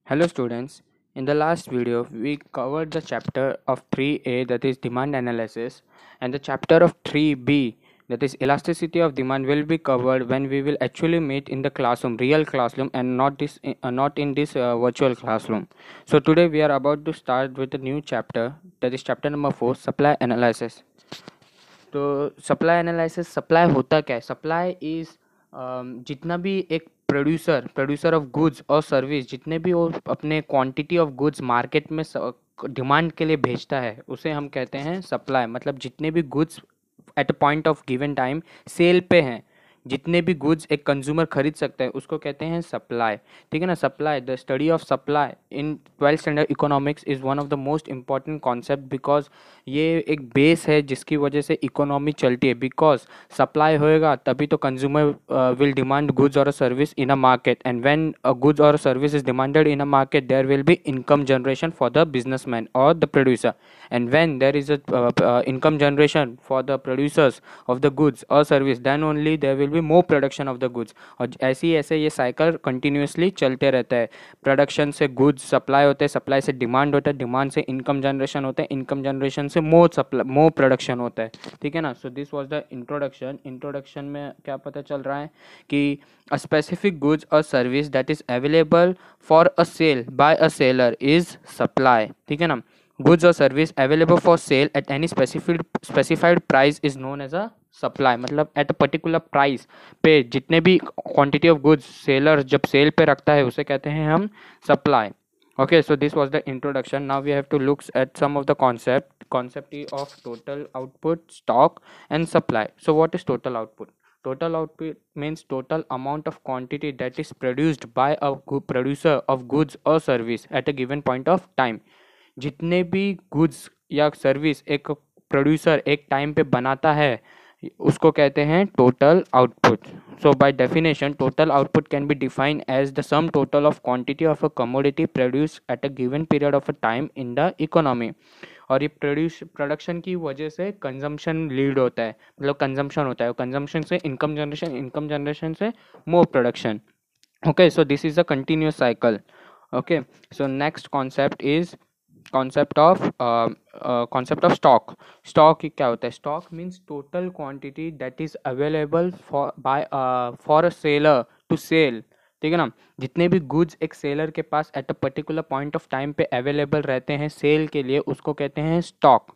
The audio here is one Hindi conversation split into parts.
Hello students, in the last video we covered the chapter of 3a, that is demand analysis, and the chapter of 3b, that is elasticity of demand, will be covered when we will actually meet in the classroom, real classroom, and not in this virtual classroom. So today we are about to start with a new chapter, that is chapter number 4, supply analysis. तो सप्लाई एनालिसिस, सप्लाई होता क्या है? सप्लाई इज जितना भी एक प्रोड्यूसर ऑफ गुड्स और सर्विस, जितने भी वो अपने क्वांटिटी ऑफ गुड्स मार्केट में डिमांड के लिए भेजता है, उसे हम कहते हैं सप्लाई। मतलब जितने भी goods at a point of given time sale पे हैं, जितने भी गुड्स एक कंज्यूमर खरीद सकता है, उसको कहते हैं सप्लाई। ठीक है ना? Supply, the study of supply in 12th standard economics is one of the most important concept, because ये एक बेस है जिसकी वजह से इकोनॉमी चलती है। बिकॉज सप्लाई होएगा तभी तो कंज्यूमर विल डिमांड गुड्स और service in a market, and when a goods और service is demanded in a market, there will be income generation for the businessman और the producer, and when there is a income generation for the producers of the goods और service, then only there will be more production of the goods. और ऐसे ये साइकिल कंटिन्यूसली चलते रहता है। प्रोडक्शन से गुड्स सप्लाई होते हैं, सप्लाई से डिमांड होता है, डिमांड से इनकम जनरेशन होता है, इनकम जनरेशन से मोर प्रोडक्शन होता है। ठीक है ना? So this was the introduction में क्या पता चल रहा है कि अ स्पेसिफिक गुड्स और service that is available for a sale by a seller is supply. ठीक है ना? गुड्स और service available for sale at any specified price is known as a supply. मतलब एट अ पर्टिकुलर प्राइस पे जितने भी क्वांटिटी ऑफ गुड्स सेलर जब सेल पे रखता है, उसे कहते हैं हम supply. Okay, so this was the introduction. Now we have to look at some of the concept of total output, stock, and supply. So what is total output? Total output means total amount of quantity that is produced by a producer of goods or service at a given point of time. जितने भी गुड्स या सर्विस एक प्रोड्यूसर एक टाइम पे बनाता है, उसको कहते हैं total output. So by definition total output can be defined as the sum total of quantity of a commodity produce at a given period of a time in the economy. और ये प्रोडक्शन की वजह से कंजम्पशन लीड होता है, मतलब कंजम्पशन होता है, कंजम्पशन से इनकम जनरेशन, इनकम जनरेशन से more production. Okay, so this is a continuous cycle. Okay, so next concept is concept of stock. Stock क्या होता है? Stock means total quantity that is available for a seller to sell. ठीक है ना? जितने भी गुड्स एक सेलर के पास at a particular point of time पे अवेलेबल रहते हैं सेल के लिए, उसको कहते हैं स्टॉक।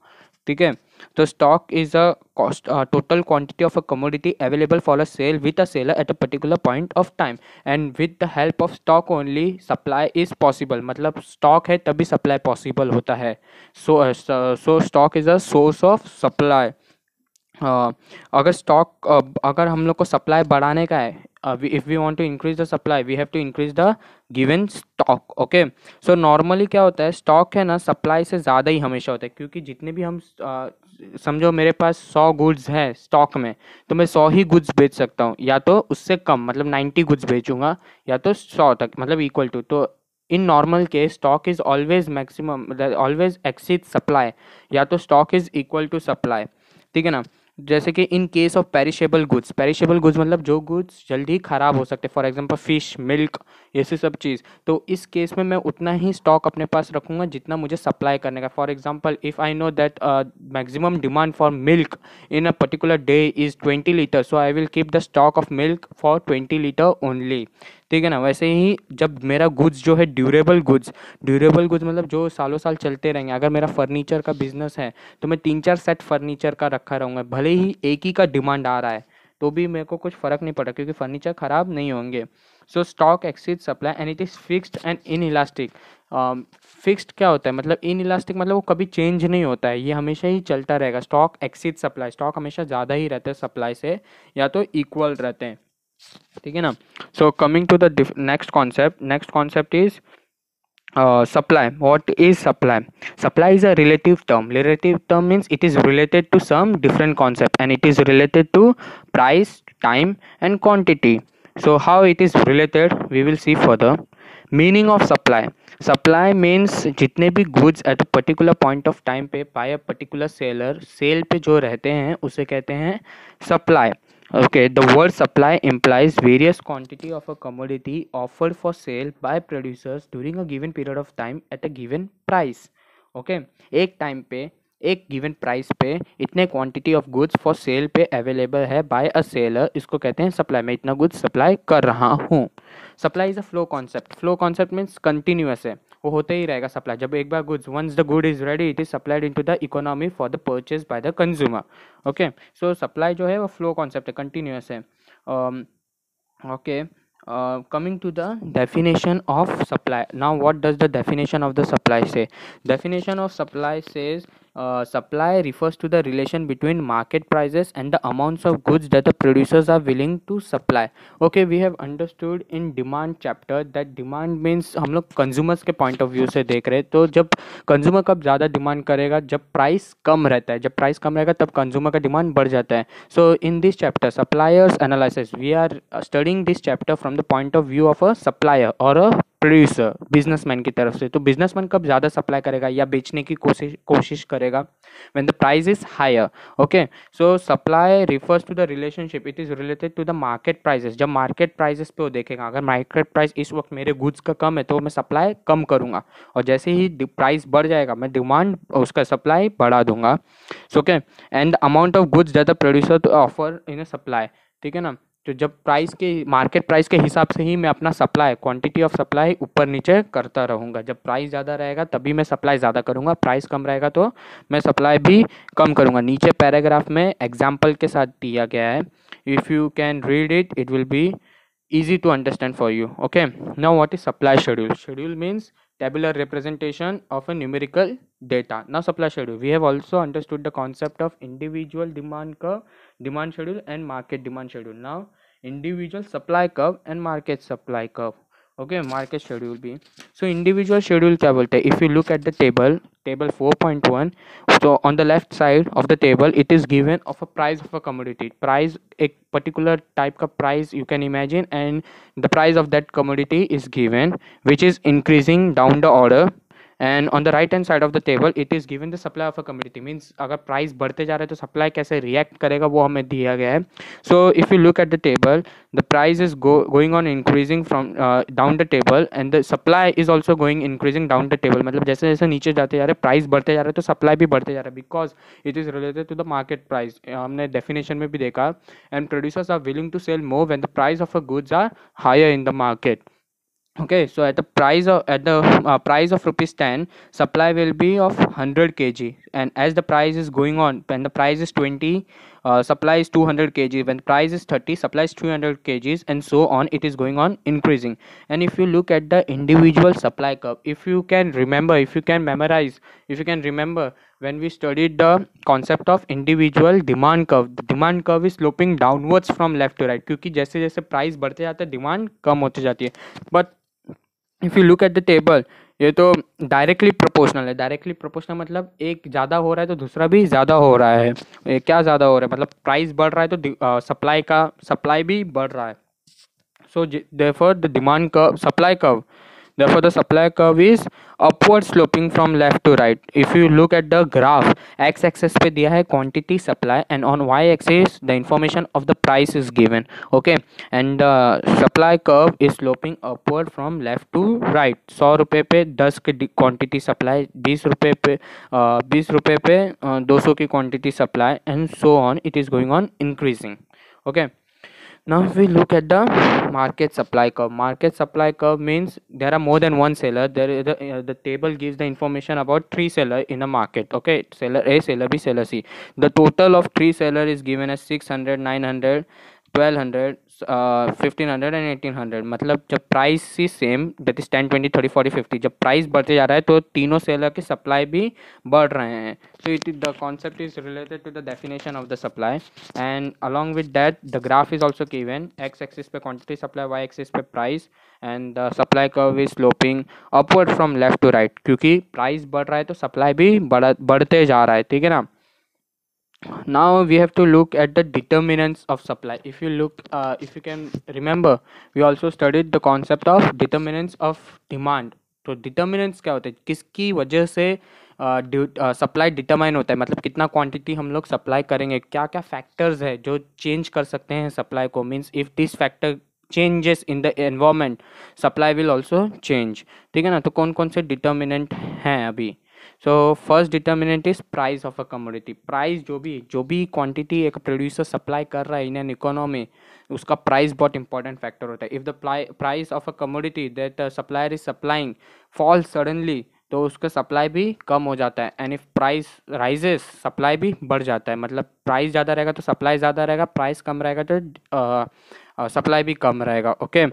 ठीक है? तो stock is a total quantity of a commodity available for a sale with a seller at a particular point of time, and with the help of stock only supply is possible. मतलब स्टॉक है तभी सप्लाई पॉसिबल होता है। So stock is a source of supply. अगर हम लोग को सप्लाई बढ़ाने का है, if we want to increase the supply, we have to increase the given stock. Okay, so normally क्या होता है, स्टॉक है ना सप्लाई से ज़्यादा ही हमेशा होता है, क्योंकि जितने भी हम समझो मेरे पास 100 गुड्स है स्टॉक में, तो मैं 100 ही गुड्स बेच सकता हूँ, या तो उससे कम मतलब 90 गुड्स बेचूंगा, या तो 100 तक मतलब इक्वल टू। तो in normal case stock is always maximum, always exceed supply, या तो stock is equal to supply. ठीक है ना? जैसे कि in case of perishable goods मतलब जो गुड्स जल्दी ख़राब हो सकते हैं, फॉर एग्जांपल फिश, मिल्क, ऐसे सब चीज़, तो इस केस में मैं उतना ही स्टॉक अपने पास रखूँगा जितना मुझे सप्लाई करने का। For example if I know that maximum demand for milk in a particular day is 20 litre, so I will keep the stock of milk for 20 litre only. ठीक है ना? वैसे ही जब मेरा गुड्स जो है ड्यूरेबल गुड्स मतलब जो सालों साल चलते रहेंगे, अगर मेरा फर्नीचर का बिजनेस है तो मैं 3-4 सेट फर्नीचर का रखा रहूँगा, भले ही एक ही का डिमांड आ रहा है तो भी मेरे को कुछ फ़र्क नहीं पड़ा, क्योंकि फर्नीचर ख़राब नहीं होंगे। सो stock exceed supply and it is fixed and in elastic. Fixed क्या होता है? मतलब इन इलास्टिक मतलब वो कभी चेंज नहीं होता है, ये हमेशा ही चलता रहेगा। स्टॉक एक्सीड सप्लाई, स्टॉक हमेशा ज़्यादा ही रहता है सप्लाई से, या तो इक्वल रहते हैं। ठीक है ना? So coming to the next concept is supply. What is supply? Supply is a relative term means it is related to some different concept, and it is related to price, time, and quantity. So how it is related, we will see further. Meaning of supply means जितने भी goods at a particular point of time पे by a particular seller, sale पे जो रहते हैं उसे कहते हैं supply. Okay, the word supply implies various quantity of a commodity offered for sale by producers during a given period of time at a given price. Okay, एक टाइम पे एक गिवन प्राइस पे इतने quantity of goods for sale पे अवेलेबल है बाय अ सेलर, इसको कहते हैं सप्लाई। मैं इतना गुड्स सप्लाई कर रहा हूँ। Supply is a flow concept. Flow concept means continuous है, वो होते ही रहेगा सप्लाई। जब एक बार goods, once the good is ready, it is supplied into the economy for the purchase by the consumer. Okay, so supply जो है वो फ्लो कॉन्सेप्ट है, कंटिन्यूअस है। Okay, coming to the definition of supply. Now what does the definition of the supply say? Definition of supply says supply refers to the relation between market prices and the amounts of goods that the producers are willing to supply. Okay, we have understood in demand chapter that demand means हम लोग consumers के point of view से देख रहे हैं। तो जब कंज्यूमर कब ज़्यादा डिमांड करेगा, जब प्राइस कम रहता है। जब प्राइस कम रहेगा तब कंज्यूमर का डिमांड बढ़ जाता है। So in this chapter, suppliers analysis, we are studying this chapter from the point of view of a supplier or a producer, businessman की तरफ से। तो बिजनेसमैन कब ज़्यादा सप्लाई करेगा या बेचने की कोशिश करेगा, when the price is higher. Okay, so supply refers to the relationship, it is related to the market prices. जब मार्केट प्राइसेस पे वो देखेगा, अगर मार्केट प्राइस इस वक्त मेरे गुड्स का कम है तो मैं सप्लाई कम करूँगा, और जैसे ही प्राइस बढ़ जाएगा मैं डिमांड, उसका सप्लाई बढ़ा दूंगा। So okay, and the amount of goods that the producer offer in a supply. ठीक है ना, तो जब प्राइस के, मार्केट प्राइस के हिसाब से ही मैं अपना सप्लाई, क्वांटिटी ऑफ सप्लाई ऊपर नीचे करता रहूँगा। जब प्राइस ज़्यादा रहेगा तभी मैं सप्लाई ज़्यादा करूँगा, प्राइस कम रहेगा तो मैं सप्लाई भी कम करूँगा। नीचे पैराग्राफ में एग्जाम्पल के साथ दिया गया है, if you can read it, it will be easy to understand for you. Okay, now what is supply schedule? Schedule means tabular representation of a numerical data. Now supply schedule, we have also understood the concept of individual demand curve, demand schedule, and market demand schedule. Now individual supply curve and market supply curve. Okay, market schedule भी। So individual schedule क्या बोलते हैं? If you look at the table 4.1, so on the left side of the table it is given of a price of a commodity. Price, एक particular type का price you can imagine, and the price of that commodity is given, which is increasing down the order. And on the right hand side of the table it is given the supply of a community, means अगर प्राइस बढ़ते जा रहे हैं तो सप्लाई कैसे रिएक्ट करेगा वो हमें दिया गया है। So if you look at the table, the price is going on increasing from down the table, and the supply is also going increasing down the table। मतलब जैसे जैसे नीचे जाते जा रहे हैं, प्राइस बढ़ते जा रहे हैं तो सप्लाई भी बढ़ते जा रहा है, because it is related to the market price. हमने डेफिनेशन में भी देखा, and producers are willing to sell more when the price of a goods are higher in the market. Okay, so at the price of rupees 10, supply will be of 100 kg, and as the price is going on, when the price is 20, supply is 200 kg, when price is 30, supply is 300 kgs, and so on, it is going on increasing। And if you look at the individual supply curve, if you can remember, if you can memorize, if you can remember, when we studied the concept of individual demand curve, the demand curve is sloping downwards from left to right, क्योंकि जैसे जैसे प्राइस बढ़ते जाता है डिमांड कम होती जाती है। But if you look at the table, ये तो डायरेक्टली प्रोपोर्शनल है। डायरेक्टली प्रोपोर्शनल मतलब एक ज़्यादा हो रहा है तो दूसरा भी ज़्यादा हो रहा है। क्या ज़्यादा हो रहा है, मतलब प्राइस बढ़ रहा है तो सप्लाई भी बढ़ रहा है। So therefore the demand curve, supply curve, therefore the supply curve is upward sloping from left to right। if you look at the graph, x axis पे दिया है quantity supply, and on y axis the information of the price is given। okay, and the supply curve is sloping upward from left to right। 100 रुपये पे 10 की क्वांटिटी सप्लाई, 20 रुपये पे 200 की quantity supply, and so on, it is going on increasing. okay, now if we look at the market supply curve, market supply curve means there are more than one seller. There is the table gives the information about three seller in a market। okay, seller A, seller B, seller C। the total of three seller is given as 600, 900, 1200, 1500 and 1800। मतलब जब price he same, that is 10, 20, 30, 40, 50, जब प्राइस बढ़ते जा रहा है तो तीनों सेलर की सप्लाई भी बढ़ रहे हैं। so the concept is related to the definition of the supply, and along with that the graph is also given, x axis पे quantity supply, y axis पे price, and the supply curve is sloping upward from left to right, क्योंकि प्राइस बढ़ रहा है तो सप्लाई भी बढ़ते जा रहा है। ठीक है ना। Now we have to look at the determinants of supply। if you look, if you can remember, we also studied the concept of determinants of demand। तो determinants क्या होते हैं, किसकी वजह से सप्लाई डिटरमाइन होता है, मतलब कितना क्वांटिटी हम लोग सप्लाई करेंगे, क्या क्या फैक्टर्स है जो चेंज कर सकते हैं सप्लाई को, means if this factor changes in the environment supply will also change. ठीक है ना, तो कौन कौन से डिटर्मिनेंट हैं अभी। So first determinant is price of a commodity. Price जो भी क्वांटिटी एक प्रोड्यूसर सप्लाई कर रहा है इन एन इकोनॉमी, उसका प्राइस बहुत इंपॉर्टेंट फैक्टर होता है। If the price of a commodity that supplier is supplying fall suddenly, तो उसका सप्लाई भी कम हो जाता है। And if price rises, supply भी बढ़ जाता है। मतलब प्राइस ज़्यादा रहेगा तो सप्लाई ज़्यादा रहेगा, प्राइस कम रहेगा तो सप्लाई भी कम रहेगा। ओके,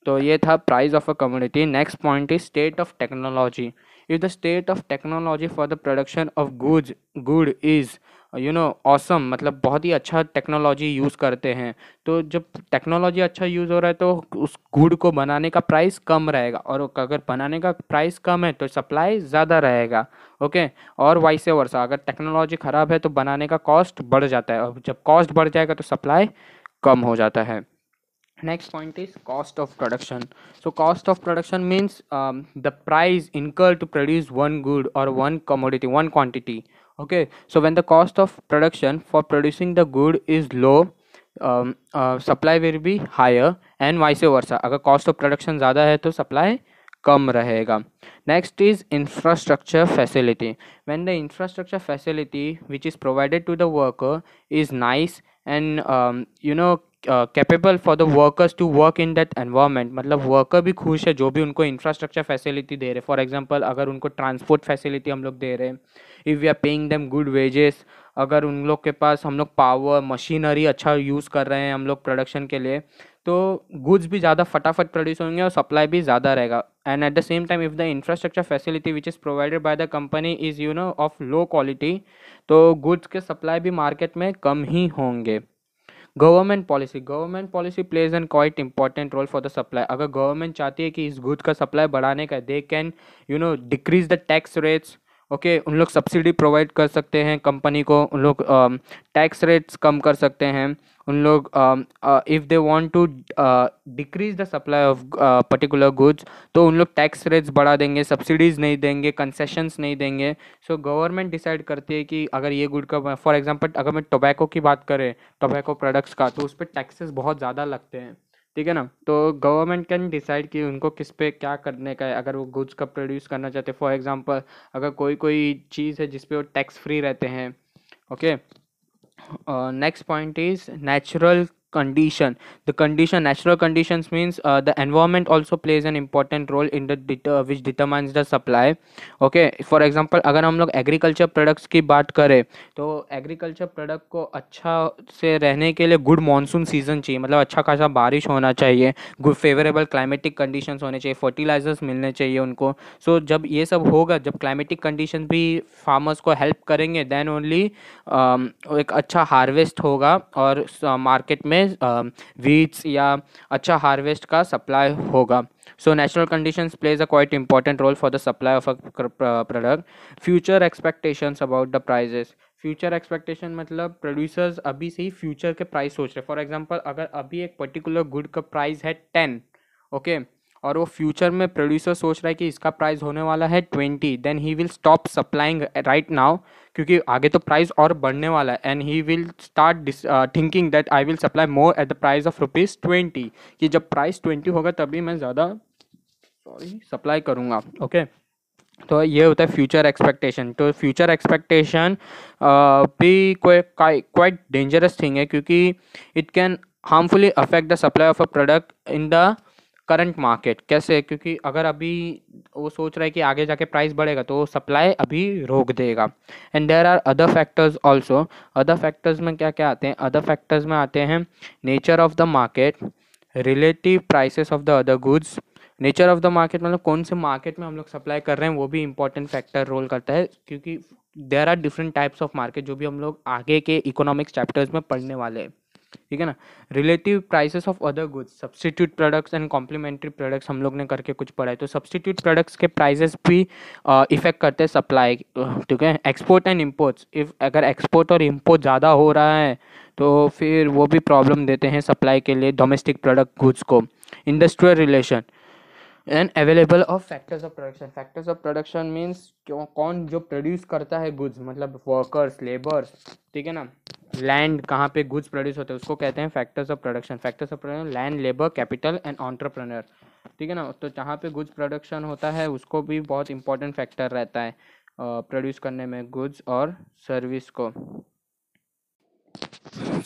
तो ये था price of a commodity. Next point is state of technology. If the state of technology for the production of good is awesome, मतलब बहुत ही अच्छा टेक्नोलॉजी यूज़ करते हैं, तो जब टेक्नोलॉजी अच्छा यूज़ हो रहा है तो उस गुड को बनाने का प्राइस कम रहेगा, और अगर बनाने का प्राइस कम है तो सप्लाई ज़्यादा रहेगा। ओके, और वाइस वर्सा, अगर टेक्नोलॉजी ख़राब है तो बनाने का कॉस्ट बढ़ जाता है, और जब कॉस्ट बढ़ जाएगा तो सप्लाई कम हो जाता है। Next point is cost of production. So cost of production means the price incurred to produce one good or one commodity, one quantity. Okay, so when the cost of production for producing the good is low, supply will be higher and vice versa. अगर cost of production ज़्यादा है तो supply कम रहेगा। Next is infrastructure facility. When the infrastructure facility which is provided to the worker is nice and capable for the workers to work in that environment, मतलब वर्कर भी खुश है जो भी उनको इंफ्रास्ट्रक्चर फैसिलिटी दे रहे। फॉर एग्जांपल, अगर उनको ट्रांसपोर्ट फैसिलिटी हम लोग दे रहे हैं, if we are paying them good wages, अगर उन लोग के पास हम लोग पावर मशीनरी अच्छा यूज़ कर रहे हैं हम लोग प्रोडक्शन के लिए, तो गुड्स भी ज़्यादा फटाफट प्रोड्यूस होंगे और सप्लाई भी ज़्यादा रहेगा। And at the same time if the infrastructure facility which is provided by the company is of low quality, तो गुड्स के सप्लाई भी मार्केट में कम ही होंगे। Government policy plays an quite important role for the supply. अगर गवर्नमेंट चाहती है कि इस गुड का सप्लाई बढ़ाने का, they can decrease the tax rates. Okay, उन लोग सब्सिडी प्रोवाइड कर सकते हैं कंपनी को, उन लोग टैक्स रेट्स कम कर सकते हैं। उन लोग if they want to decrease the supply of particular goods, तो उन लोग टैक्स रेट्स बढ़ा देंगे, सब्सिडीज़ नहीं देंगे, कंसेशंस नहीं देंगे। सो गवर्नमेंट डिसाइड करती है कि अगर ये गुड का, फॉर एग्जांपल अगर मैं टोबैको की बात करें, टोबैको प्रोडक्ट्स का, तो उस पर टैक्सेस बहुत ज़्यादा लगते हैं। ठीक है ना, तो गवर्नमेंट कैन डिसाइड कि उनको किस पे क्या करने का है। अगर वो गुड्स का प्रोड्यूस करना चाहते हैं, फॉर एग्जांपल अगर कोई चीज़ है जिस पे वो टैक्स फ्री रहते हैं। Okay, next point is natural condition. Natural conditions means the environment also plays an important role in the which determines the supply. Okay, for example अगर हम लोग एग्रीकल्चर प्रोडक्ट्स की बात करें, तो एग्रीकल्चर प्रोडक्ट को अच्छा से रहने के लिए गुड मॉनसून सीजन चाहिए, मतलब अच्छा खासा बारिश होना चाहिए, गुड फेवरेबल क्लाइमेटिक कंडीशंस होने चाहिए, फर्टिलाइजर्स मिलने चाहिए उनको। सो जब ये सब होगा, जब क्लाइमेटिक कंडीशन भी फार्मर्स को हेल्प करेंगे, देन ओनली एक अच्छा हार्वेस्ट होगा और मार्केट में वीट्स या अच्छा हार्वेस्ट का सप्लाई होगा। So natural conditions plays a quite important role for the supply of a product. Future expectations about the prices. Future expectation मतलब प्रोड्यूसर्स अभी से ही फ्यूचर के प्राइस सोच रहे। फॉर एग्जांपल अगर अभी एक पर्टिकुलर गुड का प्राइस है 10, ओके, और वो फ्यूचर में प्रोड्यूसर सोच रहा है कि इसका प्राइस होने वाला है 20, then he will stop supplying right now, क्योंकि आगे तो प्राइस और बढ़ने वाला है। And he will start thinking that I will supply more at the price of ₹20, कि जब प्राइस 20 होगा तभी मैं ज़्यादा सप्लाई करूँगा। ओके, तो ये होता है फ्यूचर एक्सपेक्टेशन। तो फ्यूचर एक्सपेक्टेशन भी क्वाइट डेंजरस थिंग है, क्योंकि it can harmfully affect the supply of a product in the current market. कैसे? क्योंकि अगर अभी वो सोच रहा है कि आगे जाके प्राइस बढ़ेगा, तो सप्लाई अभी रोक देगा। And there are other factors also. Other factors में क्या क्या आते हैं? अदर फैक्टर्स में आते हैं nature of the market, relative prices of the other goods. Nature of the market मतलब कौन से मार्केट में हम लोग सप्लाई कर रहे हैं, वो भी इंपॉर्टेंट फैक्टर रोल करता है, क्योंकि there are different types of market जो भी हम लोग आगे के इकोनॉमिक्स चैप्टर्स में पढ़ने वाले हैं। ठीक है ना। Relative prices of other goods, substitute products and complementary products हम लोग ने करके कुछ पढ़ा है। तो सब्सटीट्यूट प्रोडक्ट्स के प्राइसेस भी इफेक्ट करते हैं सप्लाई। ठीक है। एक्सपोर्ट एंड इम्पोर्ट्स, इफ अगर एक्सपोर्ट और इम्पोर्ट ज़्यादा हो रहा है तो फिर वो भी प्रॉब्लम देते हैं सप्लाई के लिए डोमेस्टिक प्रोडक्ट गुड्स को। Industrial relation, and available of factors of production. Factors of production means कौन जो प्रोड्यूस करता है गुड्स, मतलब वर्कर्स, लेबर्स, ठीक है ना। लैंड कहाँ पे गुड्स प्रोड्यूस होते हैं उसको कहते हैं factors of production. Factors of production land, labour, capital and entrepreneur, ठीक है ना। तो जहाँ पे गुड्स प्रोडक्शन होता है उसको भी बहुत इंपॉर्टेंट फैक्टर रहता है प्रोड्यूस करने में गुड्स और सर्विस को।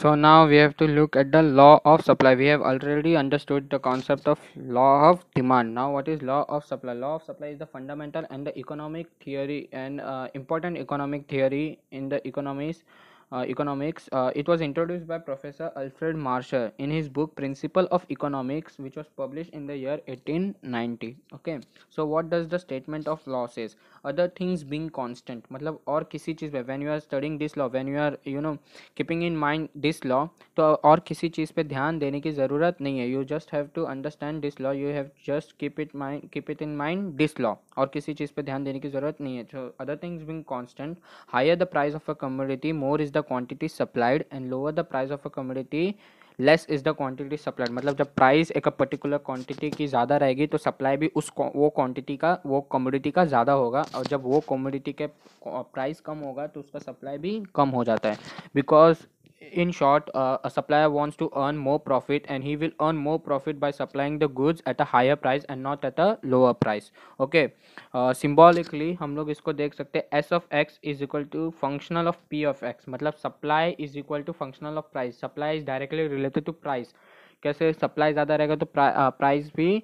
So now we have to look at the law of supply. We have already understood the concept of law of demand. Now what is law of supply? Law of supply is the fundamental and the economic theory and important economic theory in the economics. It was introduced by Professor Alfred Marshall in his book Principle of Economics, which was published in the year 1890. Okay, so what does the statement of law says? Other things being constant, मतलब और किसी चीज़ पे when you are studying this law, when you are keeping in mind this law, तो और किसी चीज़ पे ध्यान देने की ज़रूरत नहीं है। You just have to understand this law, you have just keep it in mind this law, और किसी चीज़ पे ध्यान देने की ज़रूरत नहीं है। So other things being constant, higher the price of a commodity more is the quantity supplied and lower the price of a commodity less is the quantity supplied. मतलब जब प्राइस एक पर्टिकुलर क्वांटिटी की ज़्यादा रहेगी तो सप्लाई भी वो क्वांटिटी का, वो कमोडिटी का ज़्यादा होगा, और जब वो कमोडिटी के प्राइस कम होगा तो उसका सप्लाई भी कम हो जाता है। Because in short, a supplier wants to earn more profit, and he will earn more profit by supplying the goods at a higher price and not at a lower price. Okay, symbolically हम लोग इसको देख सकते हैं, S of x is equal to functional of P of x, मतलब supply is equal to functional of price. Supply is directly related to price. कैसे सप्लाई ज़्यादा रहेगा तो प्राइस भी,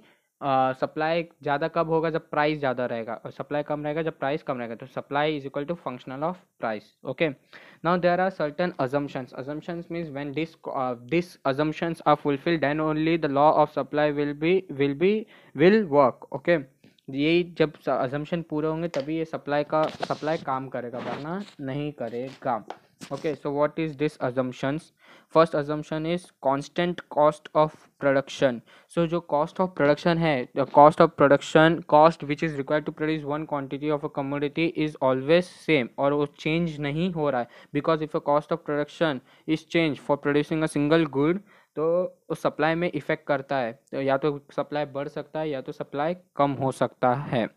सप्लाई ज़्यादा कब होगा जब प्राइस ज़्यादा रहेगा, और सप्लाई कम रहेगा जब प्राइस कम रहेगा। तो supply is equal to functional of price. Okay, now there are certain assumptions means when these assumptions are fulfilled then only the law of supply will work. Okay, ये जब assumption पूरे होंगे तभी ये सप्लाई काम करेगा, वरना नहीं करेगा। Okay, so what is this assumptions? First assumption is constant cost of production. So जो cost of production है, the cost which is required to produce one quantity of a commodity is always same, और वो change नहीं हो रहा है, because if a cost of production is changed for producing a single good तो उस सप्लाई में इफेक्ट करता है, तो या तो सप्लाई बढ़ सकता है या तो सप्लाई कम हो सकता है।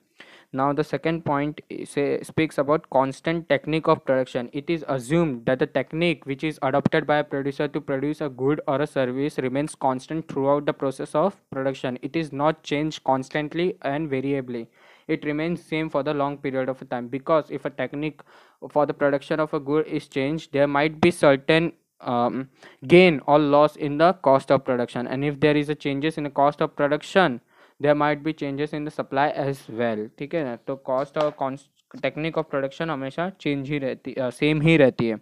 Now the second point speaks about constant technique of production. It is assumed that the technique which is adopted by a producer to produce a good or a service remains constant throughout the process of production. It is not changed constantly and variably. It remains same for the long period of time, because if a technique for the production of a good is changed, there might be certain gain or loss in the cost of production, and if there is a changes in the cost of production, there might be changes in the supply as well. ठीक है ना, तो कॉस्ट और टेक्निक ऑफ प्रोडक्शन हमेशा चेंज ही रहती, सेम ही रहती है।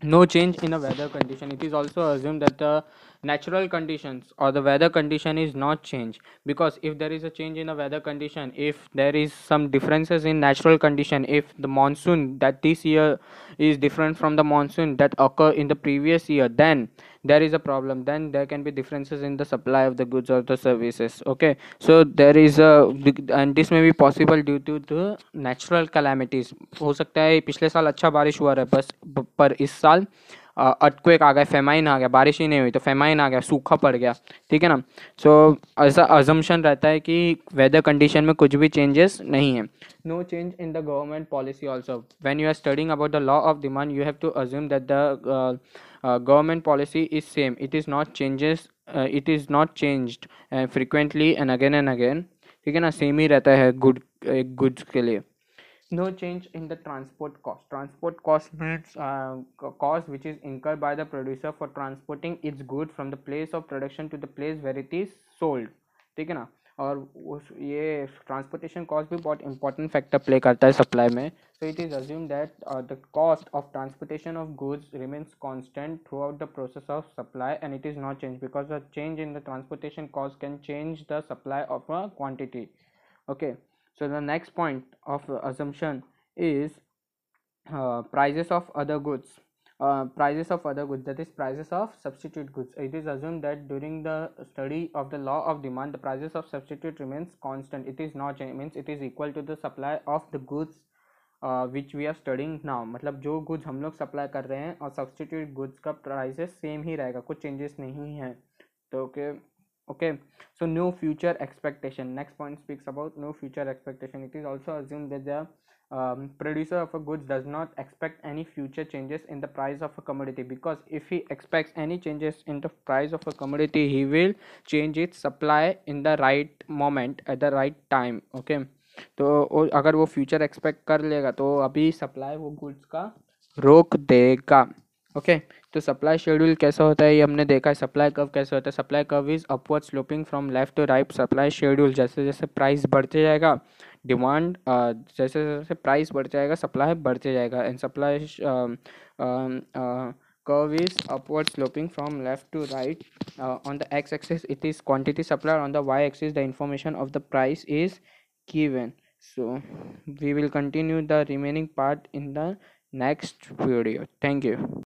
No change in the weather condition. It is also assumed that the natural conditions or the weather condition is not changed, because if there is a change in the weather condition, if there is some differences in natural condition, if the monsoon that this year is different from the monsoon that occur in the previous year, then there is a problem, then there can be differences in the supply of the goods or the services. Okay, so there is a, and this may be possible due to the natural calamities. हो सकता है पिछले साल अच्छा बारिश हुआ है, बस पर इस साल अर्थक्वेक आ गया, फेमाइन आ गया, बारिश ही नहीं हुई तो फेमाइन आ गया, सूखा पड़ गया। ठीक है ना, सो ऐसा अजम्पशन रहता है कि वेदर कंडीशन में कुछ भी चेंजेस नहीं है। No change in the government policy also. When you are studying about the law of demand, you have to assume that the government policy is same. It is not changes, it is not changed frequently and again। ठीक है ना, सेम ही रहता है गुड्स के लिए। No change in the transport cost. Transport cost means cost which is incurred by the producer for transporting its good from the place of production to the place where it is sold. ठीक है ना, और उस ये ट्रांसपोर्टेशन कॉस्ट भी बहुत इंपॉर्टेंट फैक्टर प्ले करता है सप्लाई में। So it is assume that the cost of transportation of goods remains constant through out the process of supply and it is not change, because the change in the transportation cost can change the supply of a quantity. Okay, so the next point of assumption is prices of other goods. Prices of other goods, that is prices of substitute goods. It is assumed that during the study of the law of demand, the prices of substitute remains constant. It is not change, means it is equal to the supply of the goods which we are studying now. मतलब जो goods हम लोग सप्लाई कर रहे हैं और substitute goods का prices सेम ही रहेगा, कुछ changes नहीं है। तो okay, Okay, so no future expectation. Next point speaks about no future expectation. It is also assumed that the producer of a goods does not expect any future changes in the price of a commodity, because if he expects any changes in the price of a commodity, he will change its supply in the right moment at the right time. Okay, तो अगर वो फ्यूचर एक्सपेक्ट कर लेगा तो अभी सप्लाई वो गुड्स का रोक देगा. ओके, तो सप्लाई शेड्यूल कैसा होता है ये हमने देखा है. सप्लाई कर्व कैसे होता है. Supply curve is upward sloping from left to right. Supply schedule जैसे जैसे प्राइस बढ़ते जाएगा, डिमांड जैसे जैसे प्राइस बढ़ते जाएगा, सप्लाई बढ़ते जाएगा. And supply curve is upward sloping from left to right. On the x axis it is quantity supplied, on the y axis the information of the price is given. So we will continue the remaining part in the next video. Thank you.